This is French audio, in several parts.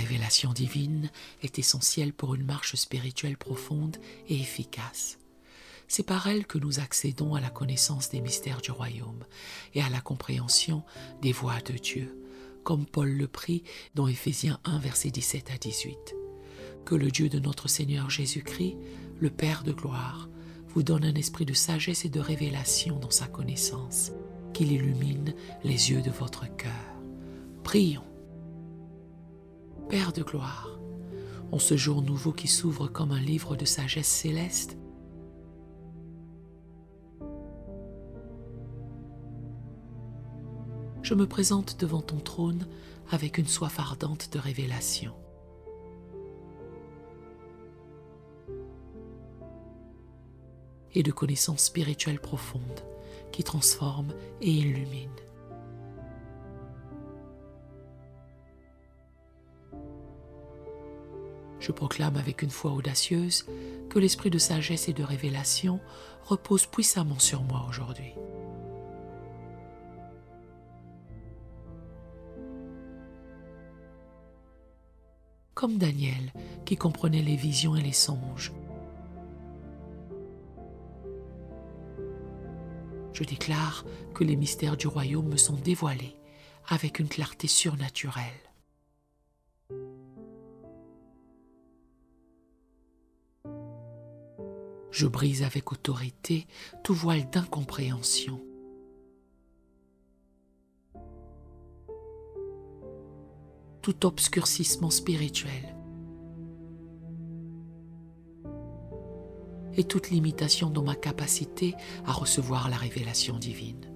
révélation divine est essentielle pour une marche spirituelle profonde et efficace. C'est par elle que nous accédons à la connaissance des mystères du royaume et à la compréhension des voies de Dieu, comme Paul le prie dans Éphésiens 1, versets 17 à 18. Que le Dieu de notre Seigneur Jésus-Christ, le Père de gloire, vous donne un esprit de sagesse et de révélation dans sa connaissance, qu'il illumine les yeux de votre cœur. Prions. Père de gloire, en ce jour nouveau qui s'ouvre comme un livre de sagesse céleste, je me présente devant ton trône avec une soif ardente de révélation. Et de connaissances spirituelles profondes qui transforment et illuminent. Je proclame avec une foi audacieuse que l'esprit de sagesse et de révélation repose puissamment sur moi aujourd'hui. Comme Daniel qui comprenait les visions et les songes, je déclare que les mystères du royaume me sont dévoilés avec une clarté surnaturelle. Je brise avec autorité tout voile d'incompréhension. Tout obscurcissement spirituel et toute limitation dans ma capacité à recevoir la révélation divine.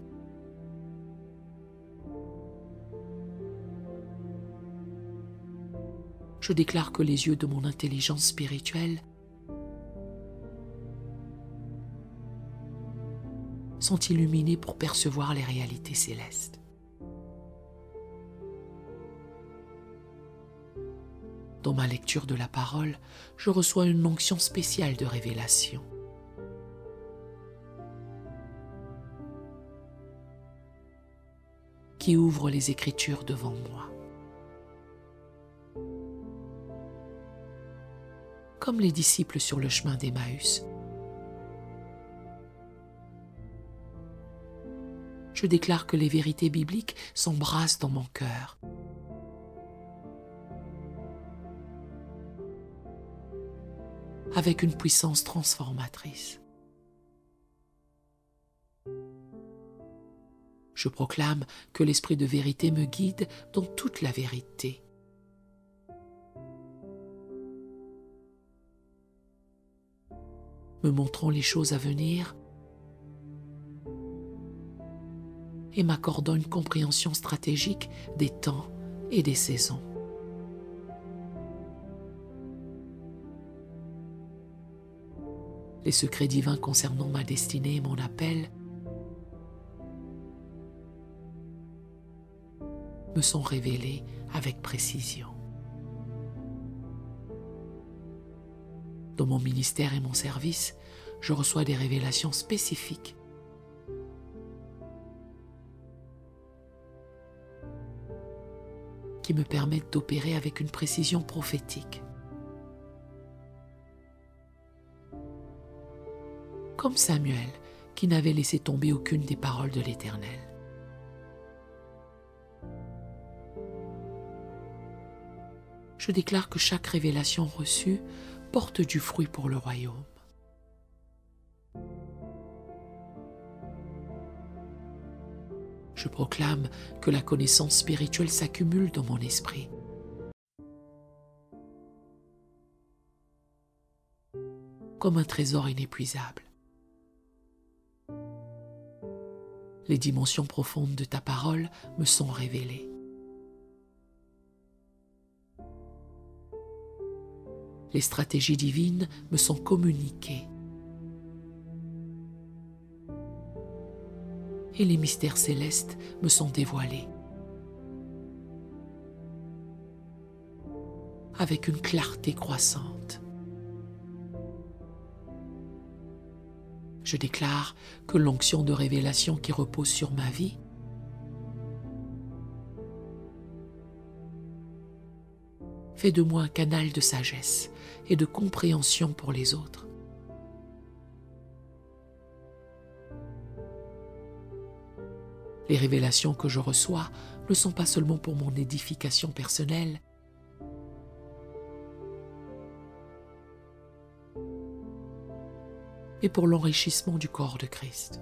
Je déclare que les yeux de mon intelligence spirituelle sont illuminés pour percevoir les réalités célestes. Dans ma lecture de la parole, je reçois une onction spéciale de révélation. Qui ouvre les Écritures devant moi. Comme les disciples sur le chemin d'Emmaüs, je déclare que les vérités bibliques s'embrassent dans mon cœur. Avec une puissance transformatrice. Je proclame que l'esprit de vérité me guide dans toute la vérité. Me montrant les choses à venir et m'accordant une compréhension stratégique des temps et des saisons. Les secrets divins concernant ma destinée et mon appel me sont révélés avec précision. Dans mon ministère et mon service, je reçois des révélations spécifiques qui me permettent d'opérer avec une précision prophétique. Comme Samuel, qui n'avait laissé tomber aucune des paroles de l'Éternel. Je déclare que chaque révélation reçue porte du fruit pour le royaume. Je proclame que la connaissance spirituelle s'accumule dans mon esprit. Comme un trésor inépuisable. Les dimensions profondes de ta parole me sont révélées. Les stratégies divines me sont communiquées. Et les mystères célestes me sont dévoilés. Avec une clarté croissante. Je déclare que l'onction de révélation qui repose sur ma vie Fais de moi un canal de sagesse et de compréhension pour les autres. Les révélations que je reçois ne sont pas seulement pour mon édification personnelle, mais pour l'enrichissement du corps de Christ.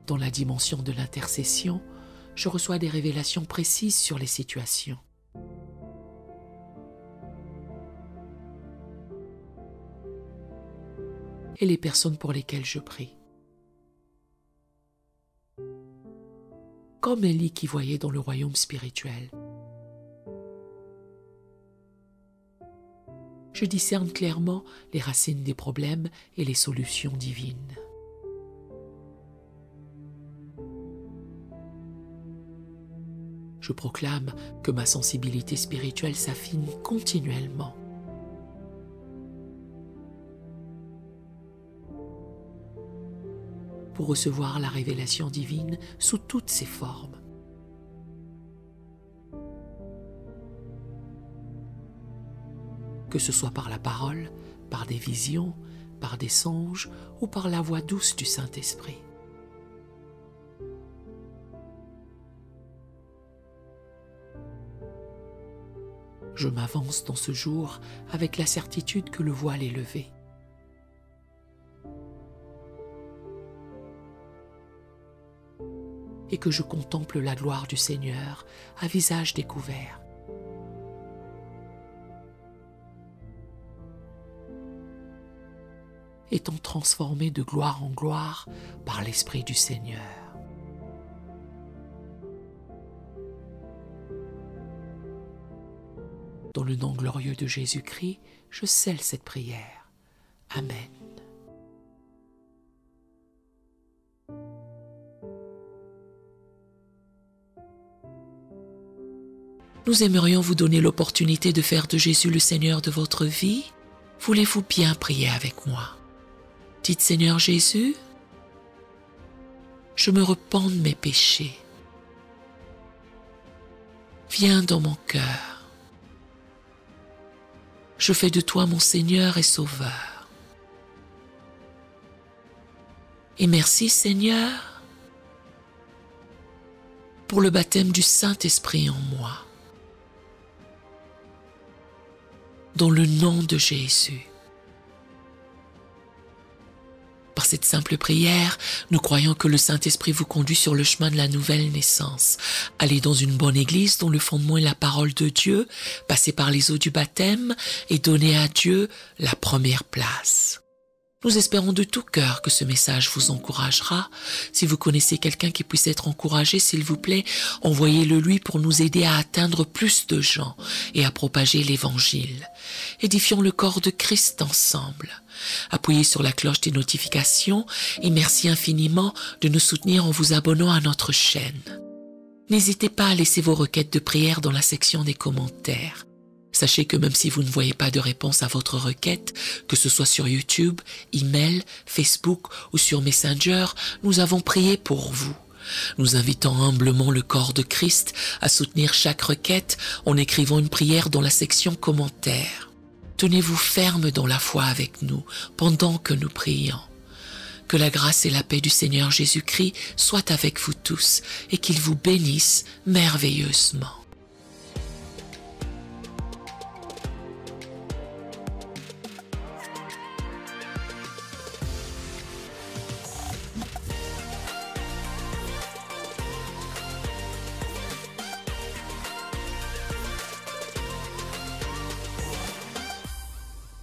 Dans la dimension de l'intercession, je reçois des révélations précises sur les situations. Et les personnes pour lesquelles je prie. Comme Élie qui voyait dans le royaume spirituel. Je discerne clairement les racines des problèmes et les solutions divines. Je proclame que ma sensibilité spirituelle s'affine continuellement. Pour recevoir la révélation divine sous toutes ses formes. Que ce soit par la parole, par des visions, par des songes ou par la voix douce du Saint-Esprit. Je m'avance dans ce jour avec la certitude que le voile est levé. Et que je contemple la gloire du Seigneur à visage découvert. Étant transformé de gloire en gloire par l'Esprit du Seigneur. Dans le nom glorieux de Jésus-Christ, je scelle cette prière. Amen. Nous aimerions vous donner l'opportunité de faire de Jésus le Seigneur de votre vie. Voulez-vous bien prier avec moi? Dites Seigneur Jésus, je me repens de mes péchés. Viens dans mon cœur. Je fais de toi mon Seigneur et Sauveur. Et merci Seigneur pour le baptême du Saint-Esprit en moi. Dans le nom de Jésus. Par cette simple prière, nous croyons que le Saint-Esprit vous conduit sur le chemin de la nouvelle naissance. Allez dans une bonne église dont le fondement est la parole de Dieu, passez par les eaux du baptême et donnez à Dieu la première place. Nous espérons de tout cœur que ce message vous encouragera. Si vous connaissez quelqu'un qui puisse être encouragé, s'il vous plaît, envoyez-le lui pour nous aider à atteindre plus de gens et à propager l'Évangile. Édifions le corps de Christ ensemble. Appuyez sur la cloche des notifications et merci infiniment de nous soutenir en vous abonnant à notre chaîne. N'hésitez pas à laisser vos requêtes de prière dans la section des commentaires. Sachez que même si vous ne voyez pas de réponse à votre requête, que ce soit sur YouTube, email, Facebook ou sur Messenger, nous avons prié pour vous. Nous invitons humblement le corps de Christ à soutenir chaque requête en écrivant une prière dans la section commentaires. Tenez-vous ferme dans la foi avec nous pendant que nous prions. Que la grâce et la paix du Seigneur Jésus-Christ soient avec vous tous et qu'il vous bénisse merveilleusement.